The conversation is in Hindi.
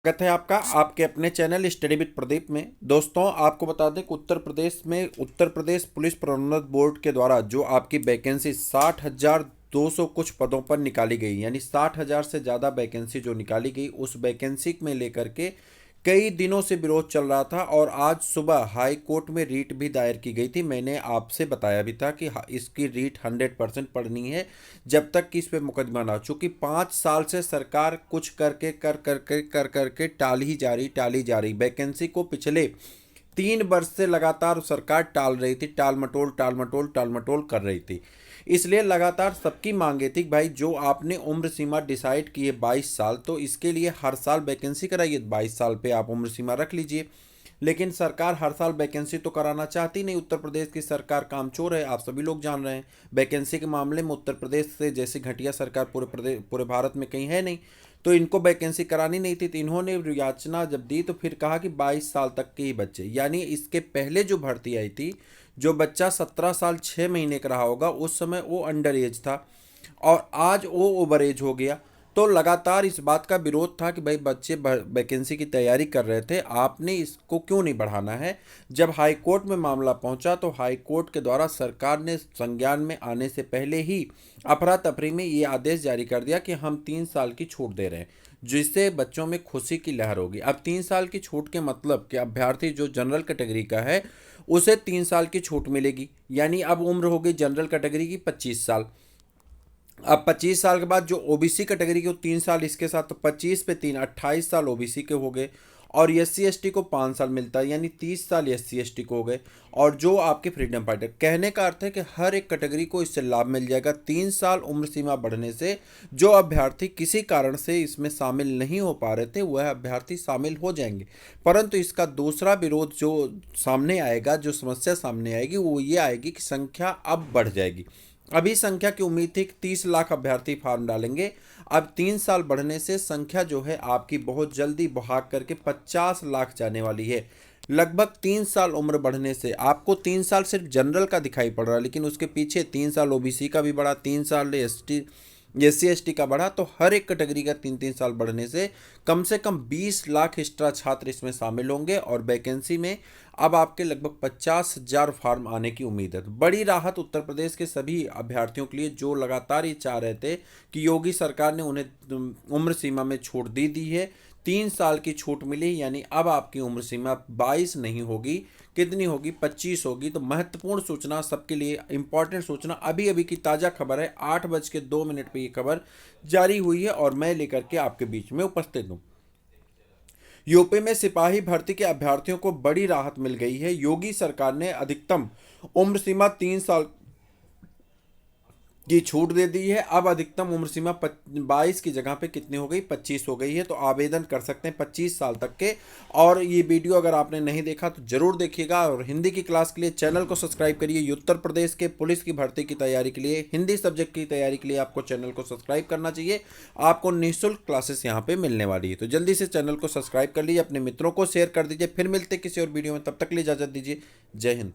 स्वागत है आपका आपके अपने चैनल स्टडी विद प्रदीप में। दोस्तों, आपको बता दें कि उत्तर प्रदेश पुलिस प्रोन्नत बोर्ड के द्वारा जो आपकी वैकेंसी 60,200 कुछ पदों पर निकाली गई, यानी 60,000 से ज़्यादा वैकेंसी जो निकाली गई, उस वैकेंसी में लेकर के कई दिनों से विरोध चल रहा था और आज सुबह हाई कोर्ट में रीट भी दायर की गई थी। मैंने आपसे बताया भी था कि इसकी रीट 100% पढ़नी है जब तक कि इस पे मुकदमा ना हो। चूंकि 5 साल से सरकार कुछ कर करके टाली जा रही वैकेंसी को। पिछले 3 वर्ष से लगातार सरकार टाल रही थी, टाल मटोल कर रही थी। इसलिए लगातार सबकी मांगे थी कि भाई जो आपने उम्र सीमा डिसाइड की है 22 साल, तो इसके लिए हर साल वैकेंसी कराइए। 22 साल पे आप उम्र सीमा रख लीजिए। लेकिन सरकार हर साल वैकेंसी तो कराना चाहती नहीं। उत्तर प्रदेश की सरकार कामचोर है, आप सभी लोग जान रहे हैं। वैकेंसी के मामले में उत्तर प्रदेश से जैसी घटिया सरकार पूरे भारत में कहीं है नहीं। तो इनको वैकेंसी करानी नहीं थी, तो इन्होंने याचना जब दी तो फिर कहा कि 22 साल तक के ही बच्चे, यानी इसके पहले जो भर्ती आई थी, जो बच्चा 17 साल 6 महीने का रहा होगा उस समय वो अंडर एज था और आज वो ओवर एज हो गया। तो लगातार इस बात का विरोध था कि भाई बच्चे वैकेंसी की तैयारी कर रहे थे, आपने इसको क्यों नहीं बढ़ाना है। जब हाई कोर्ट में मामला पहुंचा तो हाई कोर्ट के द्वारा सरकार ने संज्ञान में आने से पहले ही अफरा तफरी में ये आदेश जारी कर दिया कि हम 3 साल की छूट दे रहे हैं, जिससे बच्चों में खुशी की लहर होगी। अब 3 साल की छूट के मतलब कि अभ्यर्थी जो जनरल कैटेगरी का है उसे 3 साल की छूट मिलेगी, यानी अब उम्र हो गई जनरल कैटेगरी की 25 साल। अब 25 साल के बाद जो ओबीसी कैटेगरी के 3 साल इसके साथ, तो 25 पे 3 28 साल ओबीसी के हो गए। और एससी एसटी को 5 साल मिलता है, यानी 30 साल एससी एसटी को हो गए। और जो आपके फ्रीडम फाइटर, कहने का अर्थ है कि हर एक कैटेगरी को इससे लाभ मिल जाएगा। 3 साल उम्र सीमा बढ़ने से जो अभ्यर्थी किसी कारण से इसमें शामिल नहीं हो पा रहे थे वह अभ्यर्थी शामिल हो जाएंगे। परंतु इसका दूसरा विरोध जो सामने आएगा, जो समस्या सामने आएगी, वो ये आएगी कि संख्या अब बढ़ जाएगी। अभी संख्या की उम्मीद थी कि 30 लाख अभ्यर्थी फॉर्म डालेंगे। अब 3 साल बढ़ने से संख्या जो है आपकी बहुत जल्दी भाग करके 50 लाख जाने वाली है। लगभग 3 साल उम्र बढ़ने से आपको 3 साल सिर्फ जनरल का दिखाई पड़ रहा है, लेकिन उसके पीछे 3 साल ओबीसी का भी बढ़ा, 3 साल एससी एसटी का बढ़ा। तो हर एक कैटेगरी का 3 3 साल बढ़ने से कम 20 लाख एक्स्ट्रा छात्र इसमें शामिल होंगे और वैकेंसी में अब आपके लगभग 50,000 फार्म आने की उम्मीद है। तो बड़ी राहत उत्तर प्रदेश के सभी अभ्यर्थियों के लिए जो लगातार ये चाह रहे थे कि योगी सरकार ने उन्हें उम्र सीमा में छूट दी है। 3 साल की छूट मिली, यानी अब आपकी उम्र सीमा 22 नहीं होगी, कितनी होगी, 25 होगी। तो महत्वपूर्ण सूचना, सबके लिए इंपॉर्टेंट सूचना, अभी अभी की ताज़ा खबर है, 8:02 पे ये खबर जारी हुई है और मैं लेकर के आपके बीच में उपस्थित हूँ। यूपी में सिपाही भर्ती के अभ्यर्थियों को बड़ी राहत मिल गई है। योगी सरकार ने अधिकतम उम्र सीमा 3 साल की छूट दे दी है। अब अधिकतम उम्र सीमा 22 की जगह पे कितनी हो गई, 25 हो गई है। तो आवेदन कर सकते हैं 25 साल तक के। और ये वीडियो अगर आपने नहीं देखा तो जरूर देखिएगा। और हिंदी की क्लास के लिए चैनल को सब्सक्राइब करिए। उत्तर प्रदेश के पुलिस की भर्ती की तैयारी के लिए, हिंदी सब्जेक्ट की तैयारी के लिए आपको चैनल को सब्सक्राइब करना चाहिए। आपको निःशुल्क क्लासेस यहाँ पे मिलने वाली है, तो जल्दी से चैनल को सब्सक्राइब कर लीजिए, अपने मित्रों को शेयर कर दीजिए। फिर मिलते किसी और वीडियो में, तब तक के लिए इजाजत दीजिए। जय हिंद।